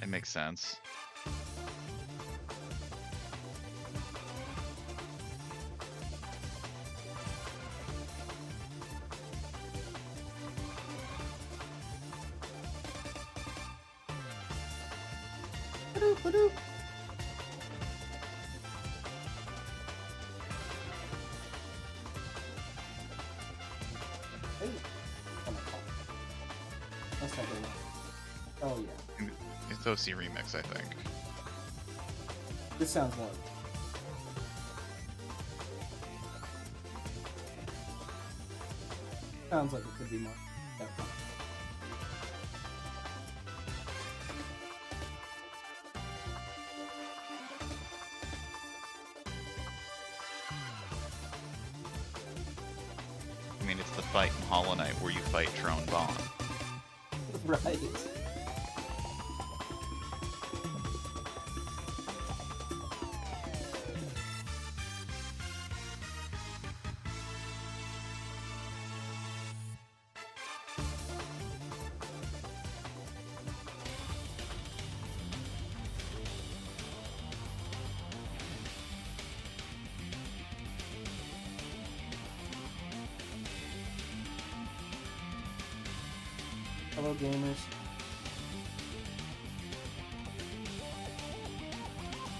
It makes sense. Oh yeah. It's OC Remix, I think. This sounds more. Sounds like it could be more. Definitely. I mean, it's the fight in Hollow Knight where you fight Tron Bond. Right. Hello, gamers.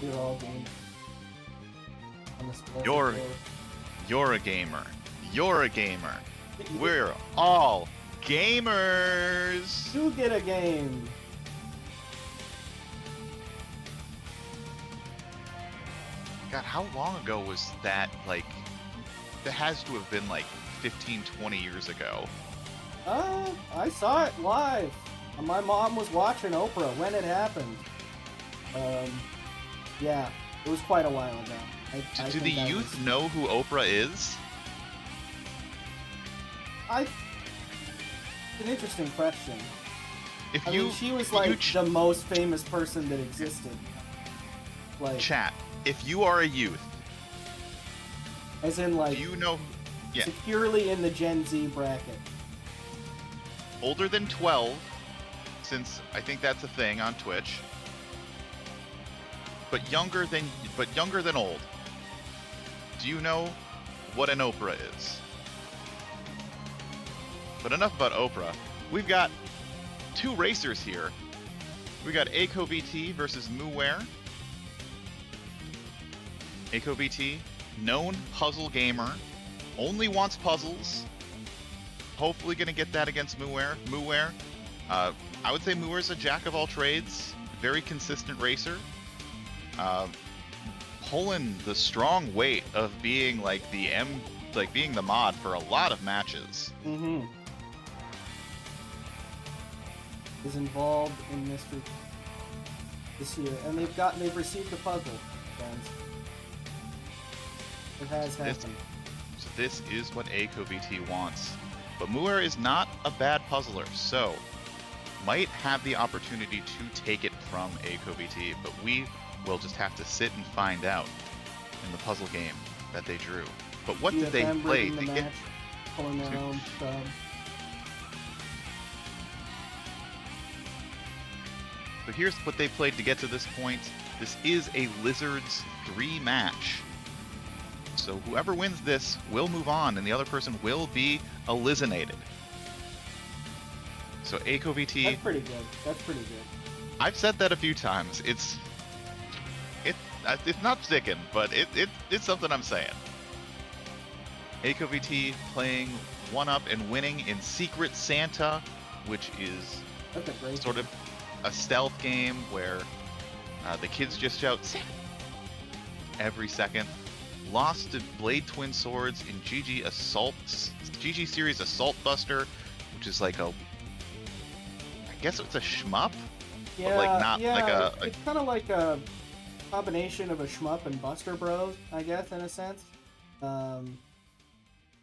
We're all gamers. On this You're a gamer. You're a gamer. We're all gamers. You get a game. God, how long ago was that? Like, that has to have been like 15, 20 years ago. I saw it live. My mom was watching Oprah when it happened. Yeah, it was quite a while ago. Do the youth know who Oprah is? It's an interesting question. If I mean, she was like the most famous person that existed. Like, chat, if you are a youth, as in like, do you know? Yeah, securely in the Gen Z bracket. older than 12, since I think that's a thing on Twitch. But younger than old. Do you know what an Oprah is? But enough about Oprah. We've got two racers here. We got AiCoVT versus mooware. AiCoVT, known puzzle gamer, only wants puzzles. Hopefully gonna get that against mooware. I would say mooware a jack of all trades, very consistent racer. Pulling the strong weight of being like being the mod for a lot of matches. Mm-hmm. Is involved in this year, and they've received a puzzle, friends. It has happened. So this is what AiCoVT wants. But mooware is not a bad puzzler, so might have the opportunity to take it from AiCoVT, but we will just have to sit and find out in the puzzle game that they drew. But what did they play to get? Pulling their own sub. So here's what they played to get to this point. This is a Lizards 3 match. So whoever wins this will move on, and the other person will be eliminated. So AiCoVT. That's pretty good. That's pretty good. I've said that a few times. It's not sticking, but it's something I'm saying. AiCoVT playing 1-up and winning in Secret Santa, which is sort of a stealth game where the kids just shout Santa every second. Lost to Blade Twin Swords in GG Series Assault Buster, which is like I guess it's a shmup, yeah, but like not like a. It's kind of like a combination of a shmup and Buster Bros, I guess, in a sense.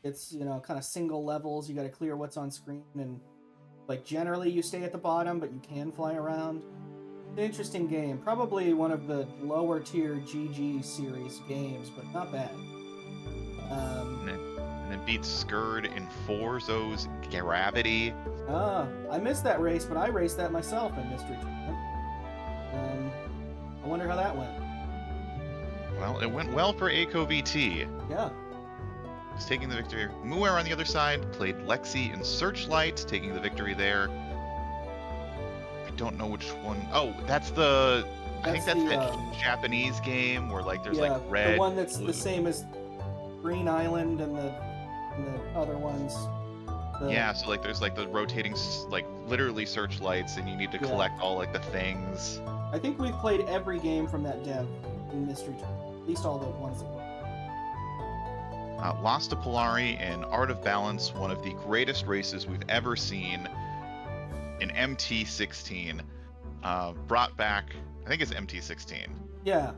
It's kind of single levels. You got to clear what's on screen, and like generally you stay at the bottom, but you can fly around. It's an interesting game. Probably one of the lower tier GG series games, but not bad. And then beats Skurd in Forzo's Gravity. I missed that race, but I raced that myself in Mystery Tournament. how that went. Well, it went well for AiCoVT. Yeah. He's taking the victory. mooware on the other side played Lexi and Searchlight, taking the victory there. I don't know which one. Oh, that's the. I think that's the Japanese game where like there's like red. The one that's blue. the same as Green Island and the other ones. Yeah, so like there's like the rotating like literally searchlights, and you need to collect all like the things. I think we've played every game from that dev in Mystery Tour. At least all the ones that were. Lost to Polari and Art of Balance, one of the greatest races we've ever seen in MT16. Brought back, I think it's MT16. Yeah.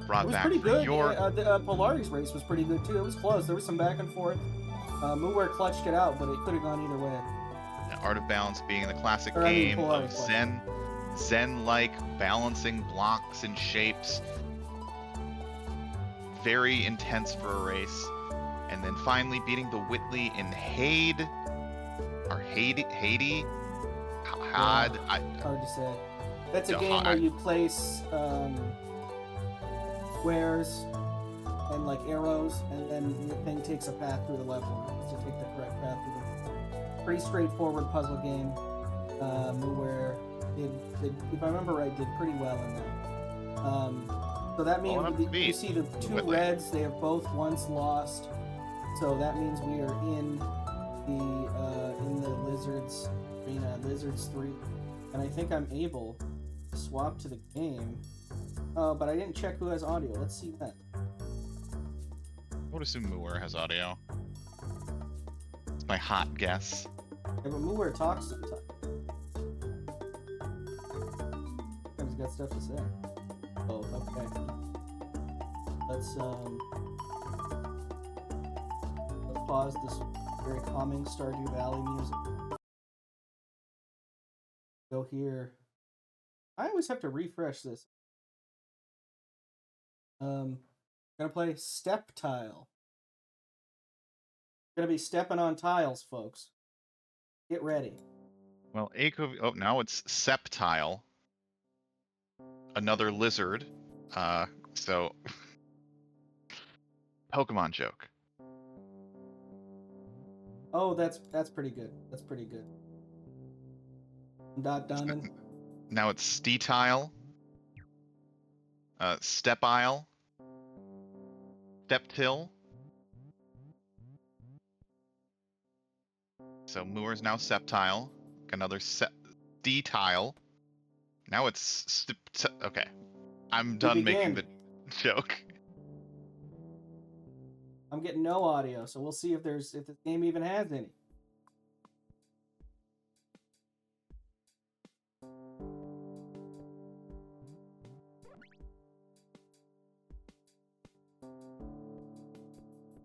Brought it was back pretty for good. your... The Polari's race was pretty good too. It was close. There was some back and forth. mooware clutched it out, but it could have gone either way. Art of Balance being the classic game of Zen-like balancing blocks and shapes. Very intense for a race. And then finally beating the Whitley in Haiti? Hard to say. That's a game where you place squares and like arrows, and then the thing takes a path through the level. To take the correct path through the pretty straightforward puzzle game. mooware did, if I remember right, did pretty well in that. So that means you see the two reds, they have both once lost. So that means we are in the Lizards arena, Lizards 3. And I think I'm able to swap to the game. But I didn't check who has audio. Let's see that. I would assume mooware has audio. It's my hot guess. Yeah, but mooware talks sometimes. He's got stuff to say. Oh, okay. Let's pause this very calming Stardew Valley music. Go here. I always have to refresh this. Gonna play Steptile. Gonna be stepping on tiles, folks. Get ready. Well, oh, now it's Steptile. Another lizard. So Pokemon joke. Oh, that's pretty good. That's pretty good. Not done. Now it's Steptile. Steptile. Steptile. So mooware's now Steptile. Another Steptile. Now it's okay. I'm done making the joke. I'm getting no audio, so we'll see if this game even has any.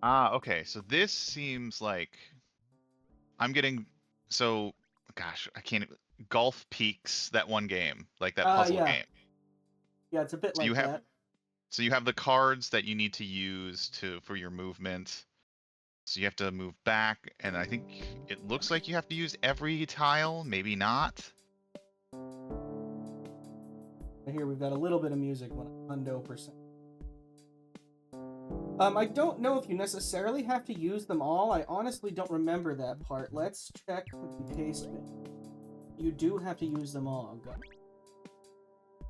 Okay. So this seems like I'm getting gosh, I can't. Golf Peaks, that one game, like that puzzle game. Yeah, it's a bit like that. So you have the cards that you need to use for your movement. So you have to move back, and I think it looks like you have to use every tile, maybe not. Here we've got a little bit of music, 100%. I don't know if you necessarily have to use them all. I honestly don't remember that part. Let's check the paste bin. You do have to use them all. Go.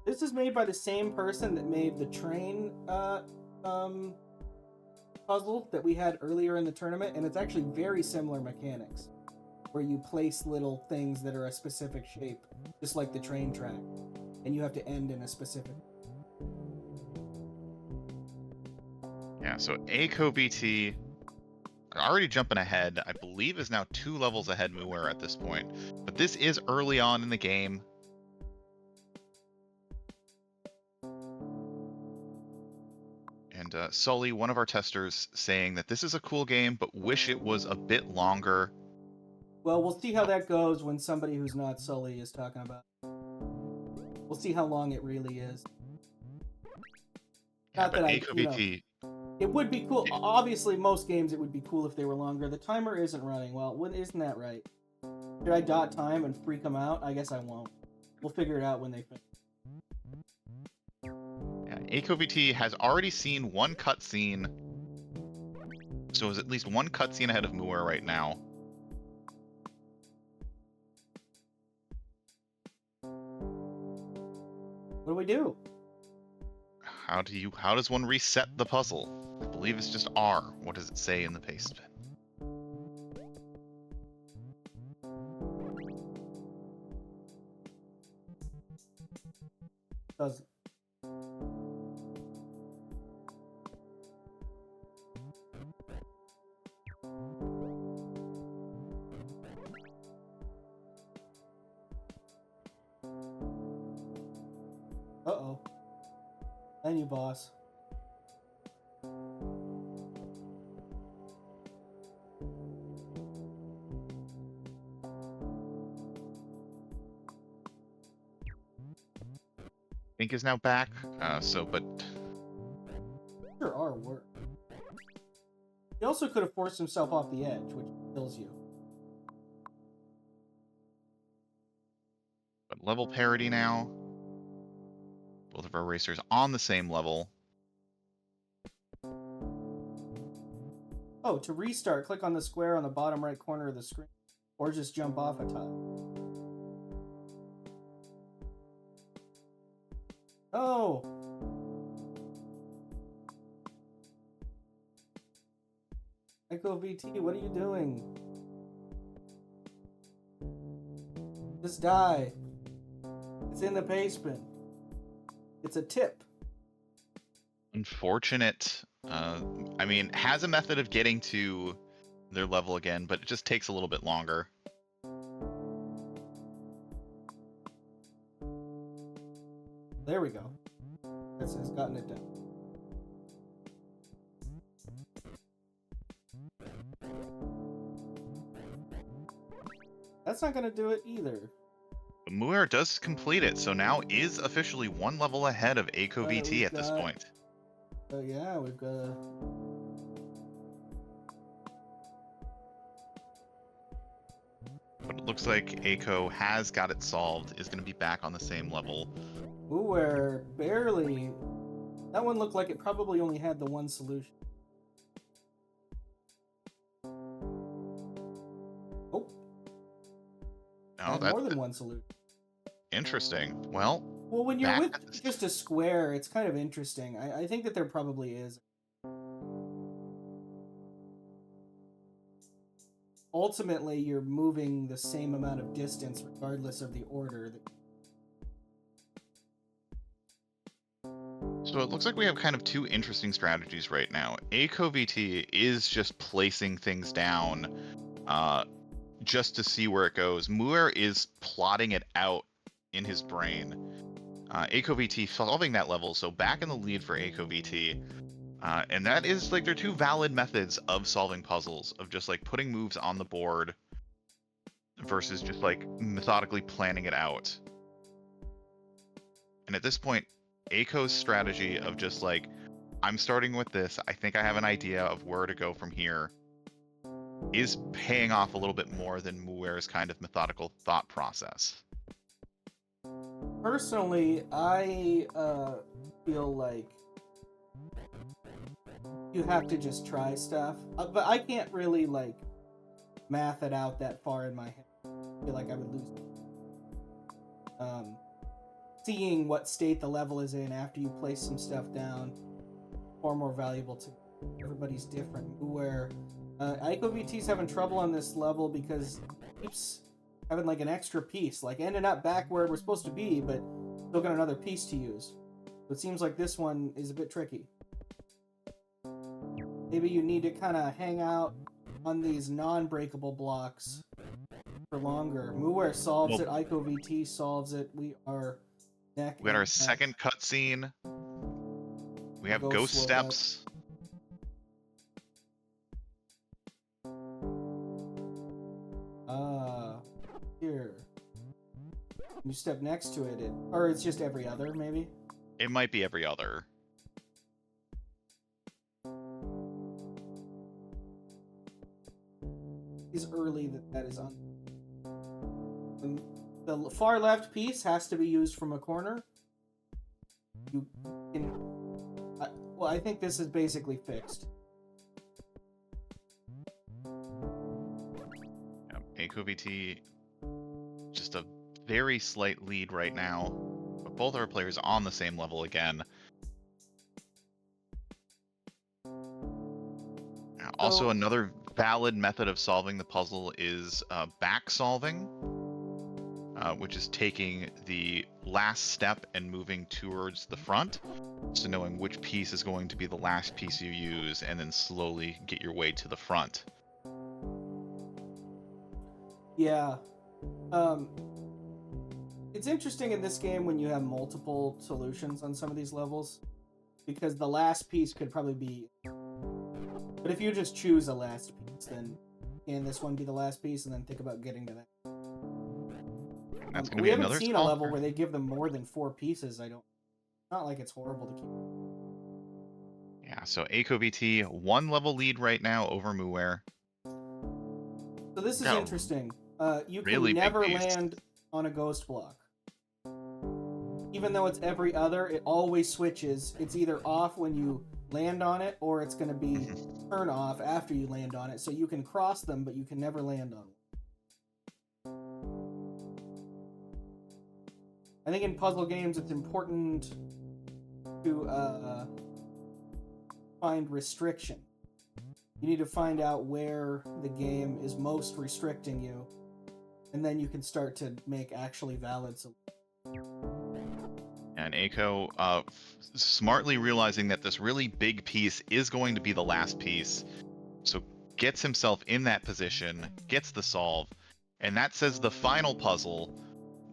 This is made by the same person that made the train puzzle that we had earlier in the tournament, and it's actually very similar mechanics, where you place little things that are a specific shape, just like the train track, and you have to end in a specific. Yeah, so AiCoVT, already jumping ahead, I believe is now 2 levels ahead mooware at this point. But this is early on in the game. And Sully, one of our testers, saying that this is a cool game, but wish it was a bit longer. Well, we'll see how that goes when somebody who's not Sully is talking about it. We'll see how long it really is. Yeah, not that AiCoVT... It would be cool. Obviously, most games it would be cool if they were longer. The timer isn't running. Well, isn't that right? Should I dot time and freak them out? I guess I won't. We'll figure it out when they finish. AiCoVT has already seen one cutscene, so is at least one cutscene ahead of mooware right now. What do we do? How does one reset the puzzle? I believe it's just R. What does it say in the paste bin? Doesn't. Uh-oh. Menu boss. Ink is now back, but Sure are work. He also could have forced himself off the edge, which kills you. but level parity now. Both of our racers on the same level. Oh, to restart, click on the square on the bottom right corner of the screen, or just jump off a tile. Oh! AiCoVT, what are you doing? Just die. It's in the paste bin. It's a tip. Unfortunate. I mean, has a method of getting to their level again, but it just takes a little bit longer. There we go. This has gotten it done. That's not going to do it either. But mooware does complete it, so now is officially one level ahead of AiCoVT at this point. Yeah, we've got But it looks like AiCo has got it solved, is going to be back on the same level. mooware barely. That one looked like it probably only had the one solution. Oh. No, Had that's more than one solution. interesting. Well, when you're with just a square, it's kind of interesting. I think that there probably is. Ultimately, you're moving the same amount of distance regardless of the order. So it looks like we have kind of two interesting strategies right now. AiCoVT is just placing things down just to see where it goes. mooware is plotting it out in his brain. AiCoVT solving that level, so back in the lead for AiCoVT. And that is like, they're two valid methods of solving puzzles, of just like putting moves on the board versus just like methodically planning it out. And at this point, AiCo's strategy of just like, I'm starting with this, I think I have an idea of where to go from here, is paying off a little bit more than mooware's kind of methodical thought process. Personally, I feel like you have to just try stuff, but I can't really like math it out that far in my head. I feel like I would lose it. Seeing what state the level is in after you place some stuff down, far more valuable to me. Everybody's different. Where AiCoVT's having trouble on this level because it keeps having like an extra piece, like ending up back where we're supposed to be, but still got another piece to use. So it seems like this one is a bit tricky. Maybe you need to kind of hang out on these non-breakable blocks for longer. mooware solves it, AiCoVT solves it. We are neck. We got our second cutscene. We have ghost steps. Here. You step next to it, or it's just every other, maybe? It might be every other. Is early that is on. The far left piece has to be used from a corner. You can Well, I think this is basically fixed. AiCoVT, just a very slight lead right now, but both our players on the same level again. Also, another valid method of solving the puzzle is back solving, which is taking the last step and moving towards the front. So knowing which piece is going to be the last piece you use, and then slowly get your way to the front. Yeah. It's interesting in this game when you have multiple solutions on some of these levels, because the last piece could probably be... But if you just choose a last piece, then can this one be the last piece, and then think about getting to that? That's going to we be haven't another seen a level where they give them more than 4 pieces. It's not like it's horrible to keep. Yeah, so AiCoVT, 1 level lead right now over mooware. So this is interesting. You can really never land on a ghost block. Even though it's every other, it always switches. It's either off when you land on it, or it's going to be turn off after you land on it. So you can cross them, but you can never land on them. I think in puzzle games, it's important to find restriction. You need to find out where the game is most restricting you, and then you can start to make actually valid solutions. And Aiko, smartly realizing that this really big piece is going to be the last piece, so gets himself in that position, gets the solve, and that says the final puzzle,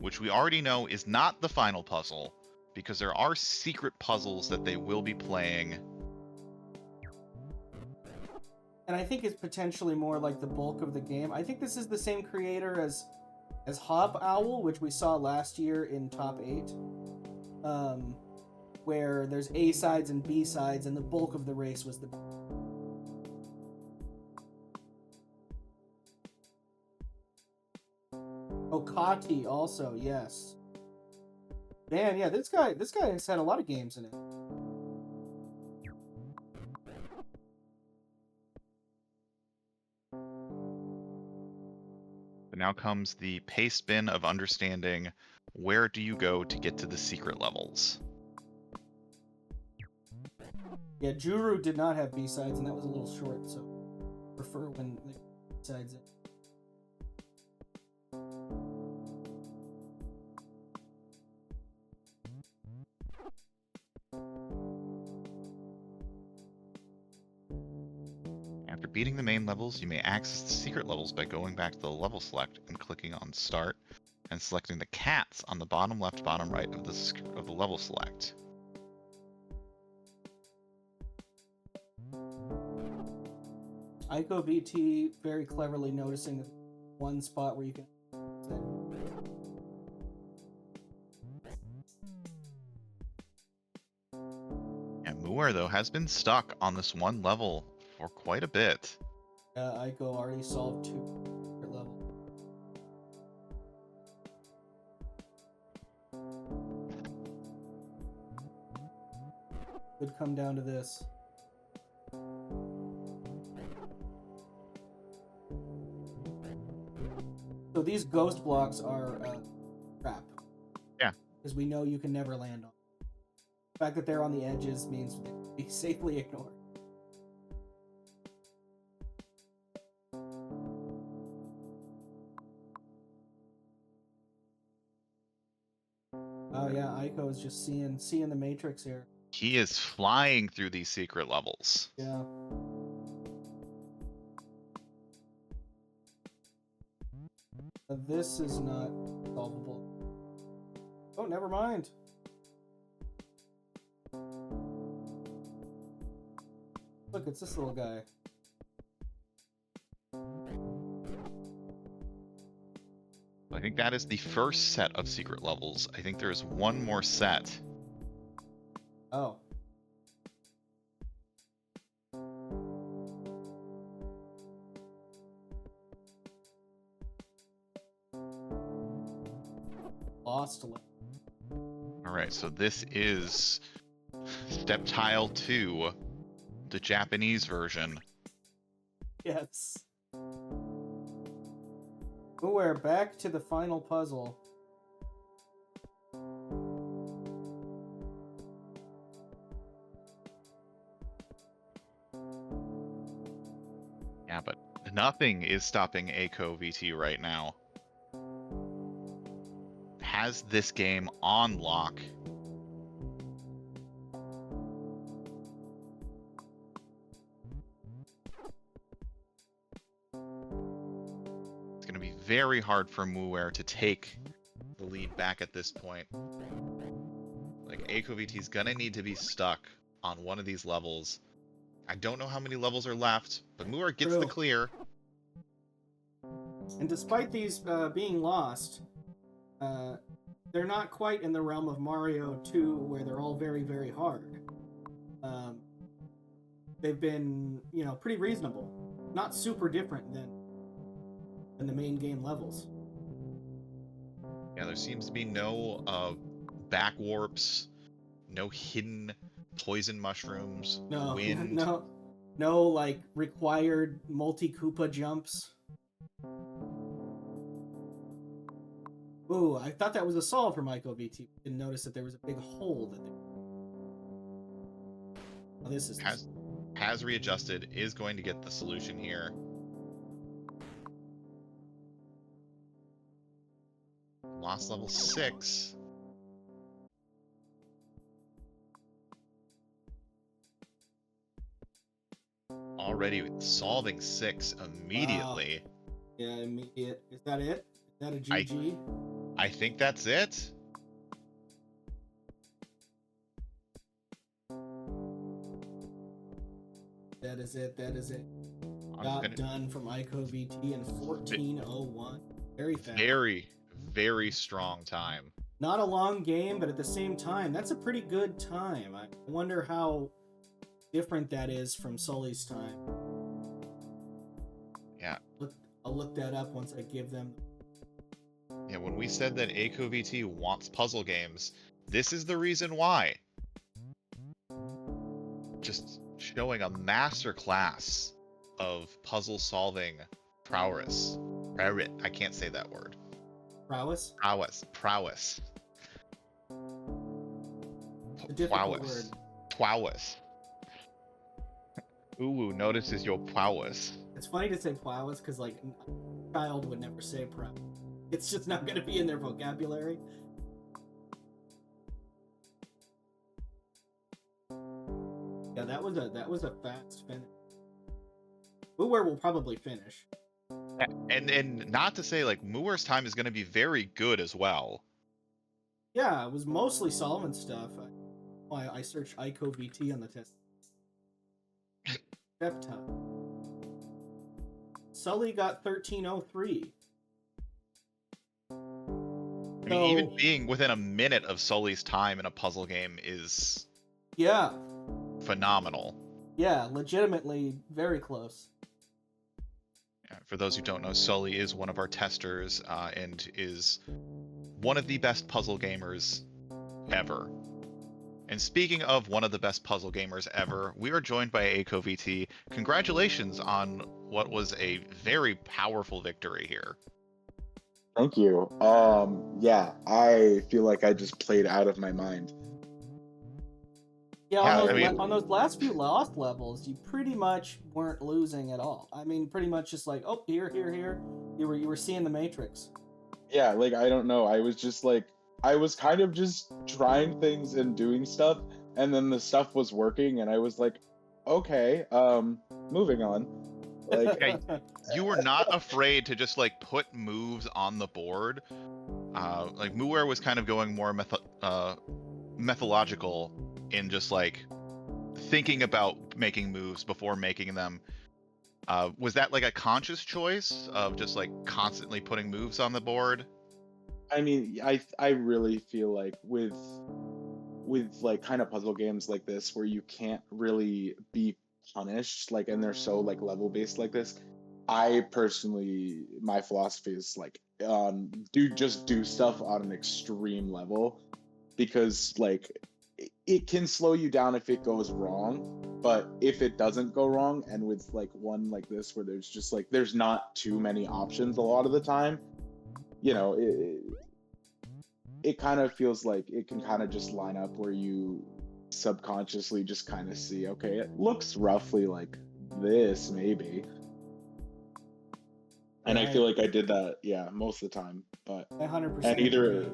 which we already know is not the final puzzle, because there are secret puzzles that they will be playing. And I think it's potentially more like the bulk of the game. I think this is the same creator as Hop Owl, which we saw last year in Top 8. Where there's A sides and B sides, and the bulk of the race was the... Oh, Kati also, yes. Man, yeah, this guy has had a lot of games in it. But now comes the paste bin of understanding where do you go to get to the secret levels. Yeah, Juru did not have B-sides, and that was a little short, so I prefer when the B-sides in. After beating the main levels, you may access the secret levels by going back to the level select and clicking on Start, and selecting the cats on the bottom left, bottom right of the level select. AiCoVT very cleverly noticing one spot where you can... And mooware, though, has been stuck on this one level for quite a bit. Aiko already solved 2 levels. Could come down to this. So these ghost blocks are crap. Yeah. Because we know you can never land on them. The fact that they're on the edges means they can be safely ignored. Oh yeah, Aiko is just seeing the matrix here. He is flying through these secret levels. Yeah. This is not solvable. Oh, never mind. Look, it's this little guy. I think that is the first set of secret levels. I think there is one more set. Oh. Lost level. All right, so this is Steptile 2, the Japanese version. Yes. We're back to the final puzzle. Yeah, but nothing is stopping AiCoVT right now. Has this game on lock. It's going to be very hard for mooware to take the lead back at this point. Like, AiCoVT is going to need to be stuck on one of these levels. I don't know how many levels are left, but mooware gets the clear. And despite these being lost, they're not quite in the realm of Mario 2, where they're all very, very hard. They've been, pretty reasonable. Not super different than the main game levels. Yeah, there seems to be no back warps, no hidden poison mushrooms, wind. No, like, required multi-Koopa jumps. Ooh, I thought that was a solve from AiCoVT. Didn't notice that there was a big hole that they... Oh, this is... Has readjusted, is going to get the solution here. Lost level 6. Already solving 6 immediately. Wow. Yeah, immediate. Is that it? Is that a GG? I think that's it. That is it. Done from AiCoVT in 14:01. Very fast. Very, very strong time. Not a long game, but at the same time, that's a pretty good time. I wonder how different that is from Sully's time. Yeah. I'll look that up once I give them... Yeah, when we said that AiCoVT wants puzzle games, this is the reason why. Just showing a masterclass of puzzle solving prowess. I can't say that word. Prowess? Prowess. A difficult word. Prowess. Ooh, notices your prowess. It's funny to say prowess because, like, a child would never say prowess. It's just not going to be in their vocabulary. Yeah, that was a fast finish. mooware will probably finish. And not to say, like, mooware's time is going to be very good as well. Yeah, it was mostly solving stuff. I searched AiCoVT on the test. Steptile. Sully got 1303. I mean, even being within a minute of Sully's time in a puzzle game is... Yeah. Phenomenal. Yeah, legitimately very close. For those who don't know, Sully is one of our testers and is one of the best puzzle gamers ever. And speaking of one of the best puzzle gamers ever, we are joined by AiCoVT. Congratulations on what was a very powerful victory here. Thank you. Yeah, I feel like I just played out of my mind. Yeah, on those last few lost levels, you pretty much weren't losing at all. I mean, pretty much just like, oh, here. You were seeing the Matrix. Yeah, like, I don't know. I was just like, I was kind of just trying things and doing stuff, and then the stuff was working, and I was like, okay, moving on. Like, yeah, you were not afraid to just like put moves on the board. Like mooware was kind of going more methodological in just like thinking about making moves before making them. Was that like a conscious choice of just like constantly putting moves on the board? I mean, I really feel like with like kind of puzzle games like this where you can't really be punished, like, and they're so like level based like this, I personally, my philosophy is like do stuff on an extreme level, because like it can slow you down if it goes wrong, but if it doesn't go wrong, and with like one like this where there's just like there's not too many options a lot of the time, you know, it kind of feels like it can kind of just line up where you subconsciously just kind of see, okay, it looks roughly like this maybe. And I feel like I did that, yeah, most of the time. But 100%. and either,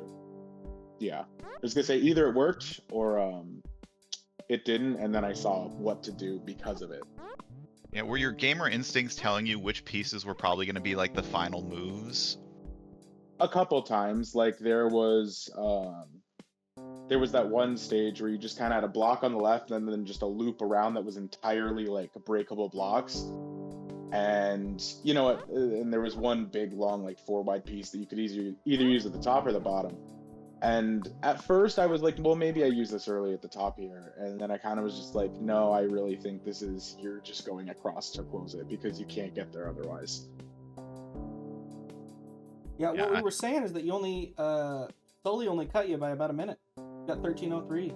yeah, I was gonna say either it worked or it didn't, and then I saw what to do because of it. Yeah, were your gamer instincts telling you which pieces were probably going to be like the final moves? A couple times, like there was that one stage where you just kind of had a block on the left and then just a loop around that was entirely like breakable blocks. And you know what? And there was one big, long, like 4-wide piece that you could either use at the top or the bottom. And at first, I was like, well, maybe I use this early at the top here. And then I kind of was just like, no, I really think this is you're just going across to close it because you can't get there otherwise. Yeah, what we were saying is that you only Sully only cut you by about a minute. You got 13:03.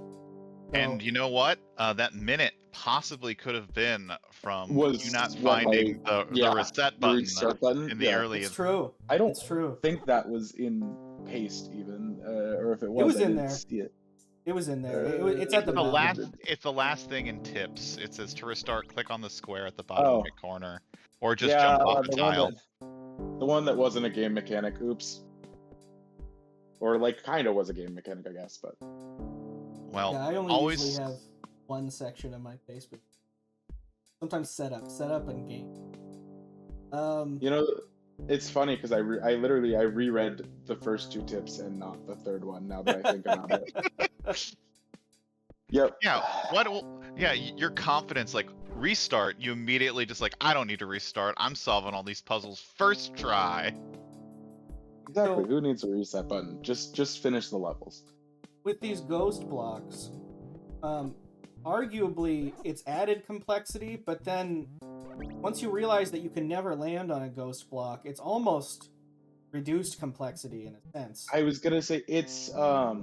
And you know what? That minute possibly could have been from you not when finding the reset button, restart button in the early. It's true. I don't It's true. think that was in paste even, or if it was, It was I in didn't there. see it. It was in there. It's at the the bottom. last. It's the last thing in tips. It says to restart, click on the square at the bottom right corner, or just jump off the tile. The one that wasn't a game mechanic. Oops. Or like kind of was a game mechanic, I guess, but. Well, yeah, I only always usually have one section of my Facebook. Sometimes setup and game. You know, it's funny because I reread the first 2 tips and not the third one. Now that I think about it. Yep. Yeah. What? Yeah. Your confidence, like restart. You immediately just like, I don't need to restart. I'm solving all these puzzles first try. Exactly. Who needs a reset button? Just finish the levels. With these ghost blocks, arguably it's added complexity, but then once you realize that you can never land on a ghost block, it's almost reduced complexity in a sense. I was gonna say it's a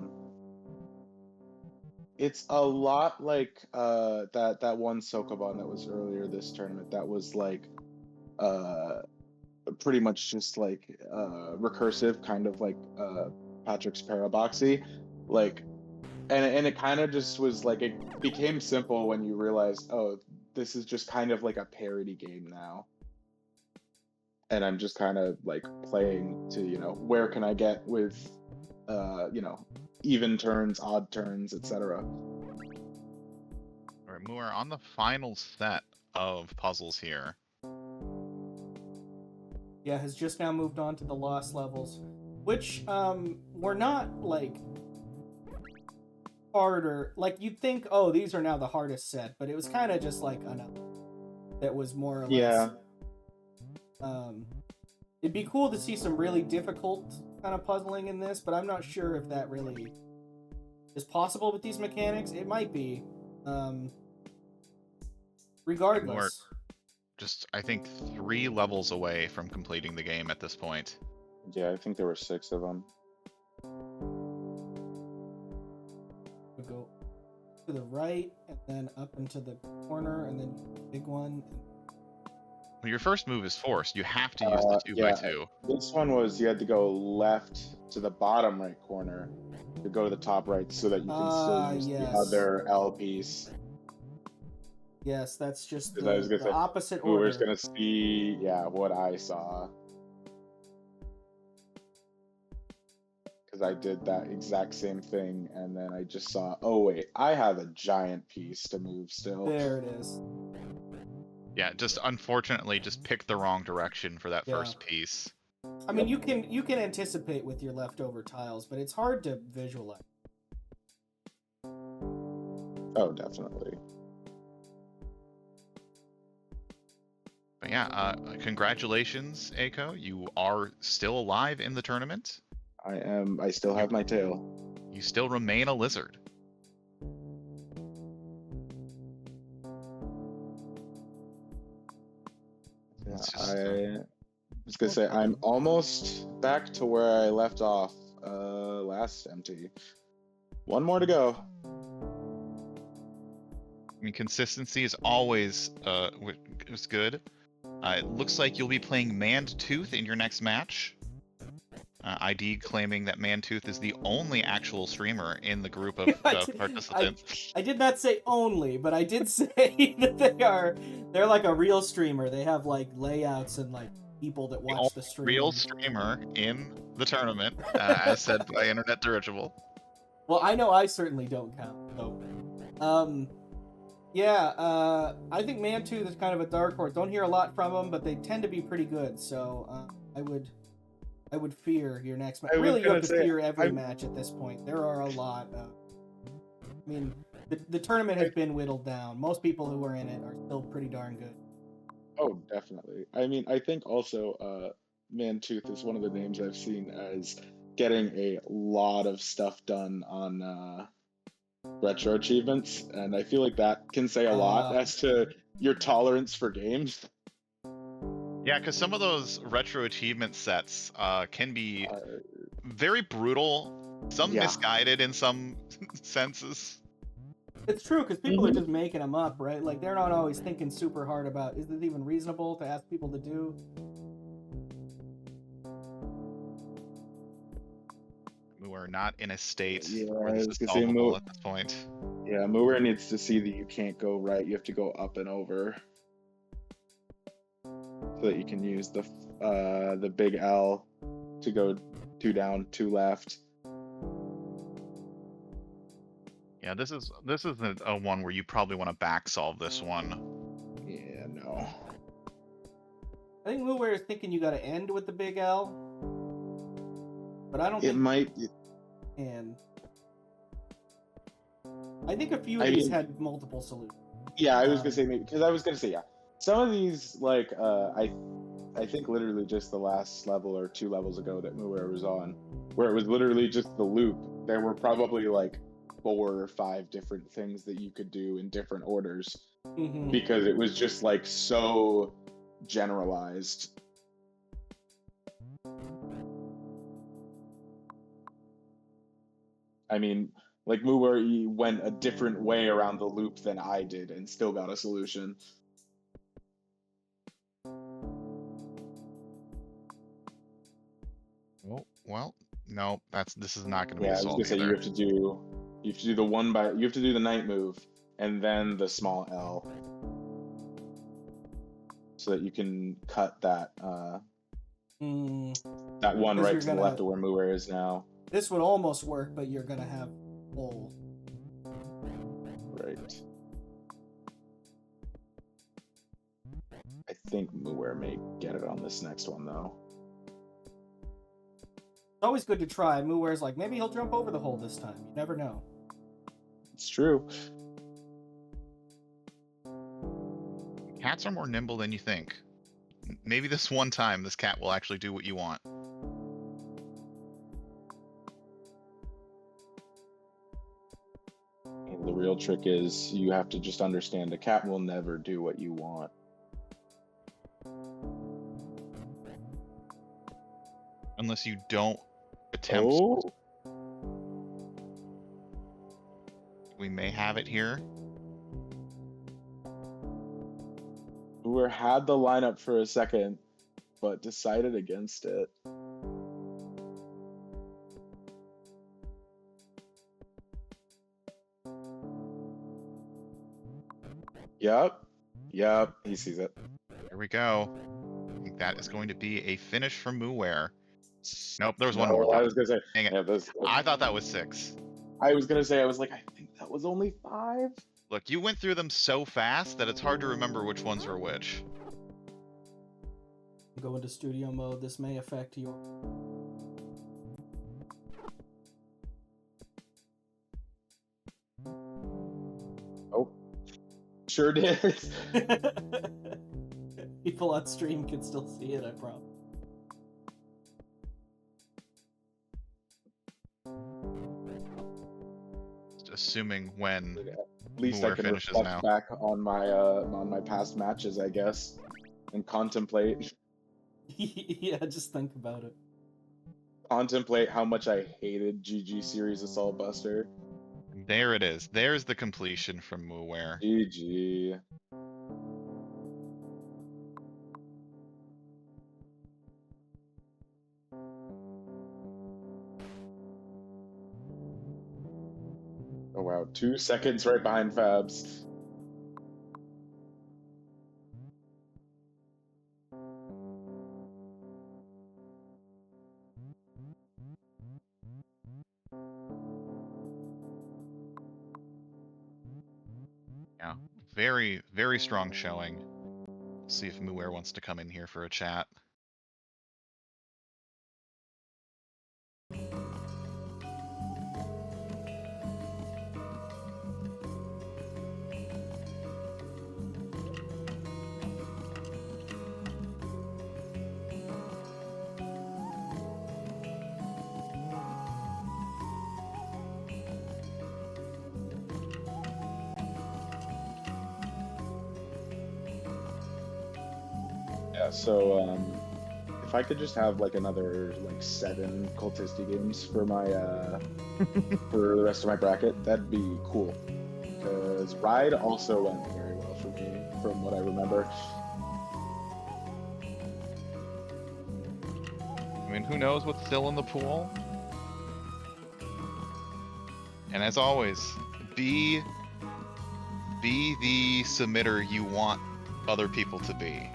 lot like that one Sokoban that was earlier this tournament that was like pretty much just like recursive, kind of like Patrick's Paraboxy, like, and it kind of just was like it became simple when you realized, oh, this is just kind of like a parody game now, and I'm just kind of like playing to, you know, where can I get with you know, even turns, odd turns, etc. All right, Moore, on the final set of puzzles here. Yeah, has just now moved on to the lost levels, which were not like harder. Like you'd think, oh, these are now the hardest set, but it was kind of just like another that was more or less. It'd be cool to see some really difficult kind of puzzling in this, but I'm not sure if that really is possible with these mechanics. It might be. Regardless. More, just, I think, 3 levels away from completing the game at this point. Yeah, I think there were 6 of them. We go to the right, and then up into the corner, and then the big one. Well, your first move is forced. You have to use the 2x2. This one was you had to go left to the bottom right corner to go to the top right so that you can still use the other L piece. Yes, that's just I the, was gonna the say, opposite order. We're gonna see, what I saw. Because I did that exact same thing, and then I just saw, oh wait, I have a giant piece to move still. There it is. Yeah, just unfortunately, just pick the wrong direction for that first piece. I mean, you can anticipate with your leftover tiles, but it's hard to visualize. Oh, definitely. But yeah, congratulations, Aiko. You are still alive in the tournament. I am. I still have my tail. You still remain a lizard. Yeah, I was gonna say I'm almost back to where I left off last MT. One more to go. mean, consistency is always is good. It looks like you'll be playing Mantooth in your next match. ID claiming that Mantooth is the only actual streamer in the group of participants. I did not say only, but I did say that they're like a real streamer. They have like layouts and like people that watch the stream. Real streamer in the tournament, as said by Internet Dirigible. Well, I know I certainly don't count. So, yeah, I think Mantooth is kind of a dark horse. Don't hear a lot from them, but they tend to be pretty good. So I would fear your next match. Really, you have to fear every match at this point. There are a lot of... I mean, the tournament has been whittled down. Most people who are in it are still pretty darn good. Oh, definitely. I mean, I think also Mantooth is one of the names I've seen as getting a lot of stuff done on retro achievements, and I feel like that can say a lot as to your tolerance for games. Yeah, because some of those retro achievement sets can be very brutal, some misguided in some senses. It's true, because people are just making them up, right? Like, they're not always thinking super hard about, is this even reasonable to ask people to do? We're not in a state Yeah, where this is solvable at this point. Yeah, mooware needs to see that you can't go right, you have to go up and over. So that you can use the big L to go 2 down, 2 left. Yeah, this is a one where you probably want to back solve this one. Yeah, no. I think mooware is thinking you got to end with the big L, but I don't think it might. And I think a few of these had multiple solutions. Yeah, I was gonna say maybe because I was gonna say some of these like I think literally just the last level or 2 levels ago that mooware was on, where it was literally just the loop. There were probably like 4 or 5 different things that you could do in different orders because it was just like so generalized. I mean, like mooware went a different way around the loop than I did and still got a solution. Oh, well, no, this is not going to be Yeah, a I was solve gonna say either. you have to do the night move and then the small L, so that you can cut that that one right to the left of where mooware is now. This would almost work, but you're gonna have full. Right. I think mooware may get it on this next one though. It's always good to try. Mooware's like, maybe he'll jump over the hole this time. You never know. It's true. Cats are more nimble than you think. Maybe this one time, this cat will actually do what you want. And the real trick is you have to just understand a cat will never do what you want. Unless you don't attempt. Oh. We may have it here. mooware had the lineup for a second, but decided against it. Yep, he sees it. Here we go. I think that is going to be a finish from mooware. Nope, there was one more. I was gonna say. Dang it. Yeah, I thought that was 6. I was gonna say. I was like, I think that was only 5. Look, you went through them so fast that it's hard to remember which ones are which. Go into studio mode. This may affect your. Oh, sure did. People on stream can still see it, I promise. Just assuming when At least I can reflect back on my past matches, I guess, and contemplate. Yeah, just think about it. Contemplate how much I hated GG Series Assault Buster, There it is. There's the completion from mooware. GG. Oh wow, 2 seconds right behind Fabs. Yeah, very, very strong showing. See if mooware wants to come in here for a chat. Yeah, so if I could just have like another like 7 cultisty games for my for the rest of my bracket, that'd be cool. Because Ride also went very well for me, from what I remember. I mean, who knows what's still in the pool? And as always, be the submitter you want other people to be.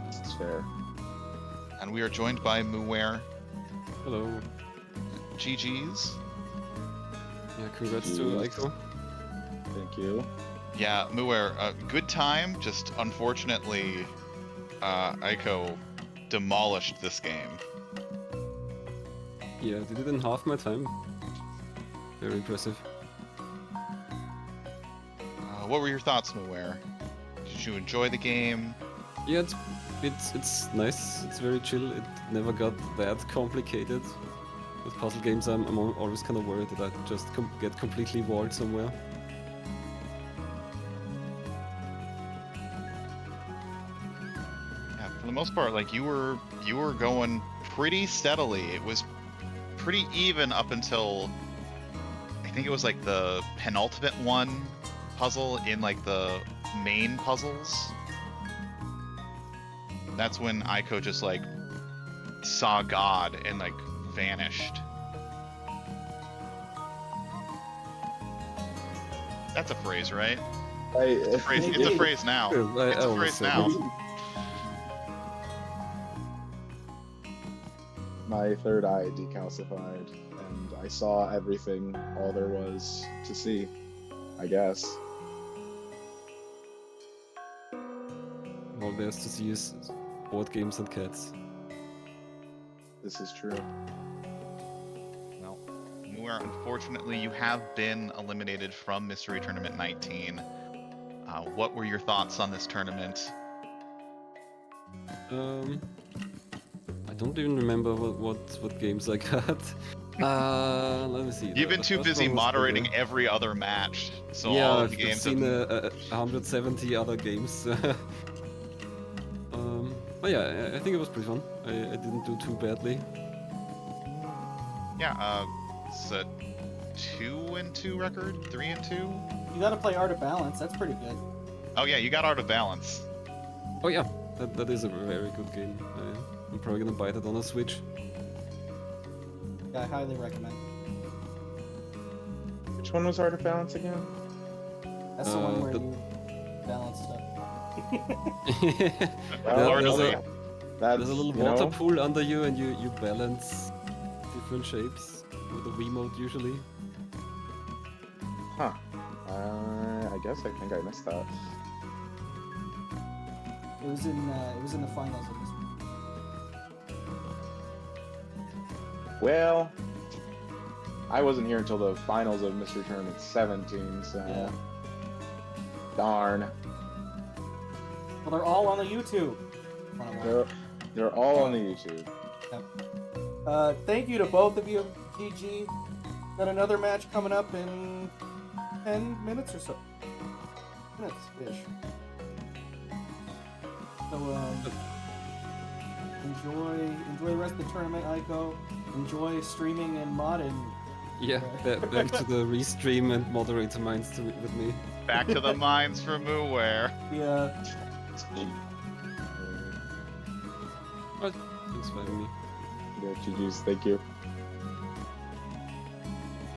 It's fair. And we are joined by mooware. Hello. GG's. Yeah, congrats to Jeez. AiCo. Thank you. Yeah, mooware, good time. Just unfortunately, AiCo demolished this game. Yeah, did it in half my time. Very impressive. What were your thoughts, mooware? Did you enjoy the game? Yeah, it's nice. It's very chill. It never got that complicated. With puzzle games, I'm always kind of worried that I just get completely walled somewhere. Yeah, for the most part, like you were going pretty steadily. It was pretty even up until I think it was like the penultimate one puzzle in like the main puzzles. That's when AiCo just like saw God and like vanished. That's a phrase, right? It's a phrase now. It's a phrase now. My third eye decalcified, and I saw everything, all there was to see, I guess. All there's to see is board games and cats. This is true. Well, mooware, unfortunately, you have been eliminated from Mystery Tournament 19. What were your thoughts on this tournament? I don't even remember what games I got. Let me see. You've been The too first busy one was moderating better. every other match, so Yeah, all of I've the games seen have... 170 other games. But yeah, I think it was pretty fun. I didn't do too badly. Yeah, it's a 2-2 record? 3-2? You gotta play Art of Balance. That's pretty good. Oh yeah, you got Art of Balance. Oh yeah, that is a very good game. I'm probably gonna buy that on a Switch. Yeah, I highly recommend. Which one was Art of Balance again? That's the one where the- you balance stuff. Well, there's Lordly. That's, a little you water know, pool under you, and you balance different shapes with a Wiimote usually. Huh. I guess I think I missed that. It was in the finals of this one. Well, I wasn't here until the finals of Mystery Tournament 17, so Yeah. darn. Well, they're all on the YouTube. They're all on the YouTube. Thank you to both of you. GG. Got another match coming up in 10 minutes or so. Minutes-ish. So, enjoy the rest of the tournament, AiCo. Enjoy streaming and modding Yeah, back to the restream and moderator minds with me. Back to the mines for mooware. Yeah. But thanks for having me. Yeah, GG's, thank you.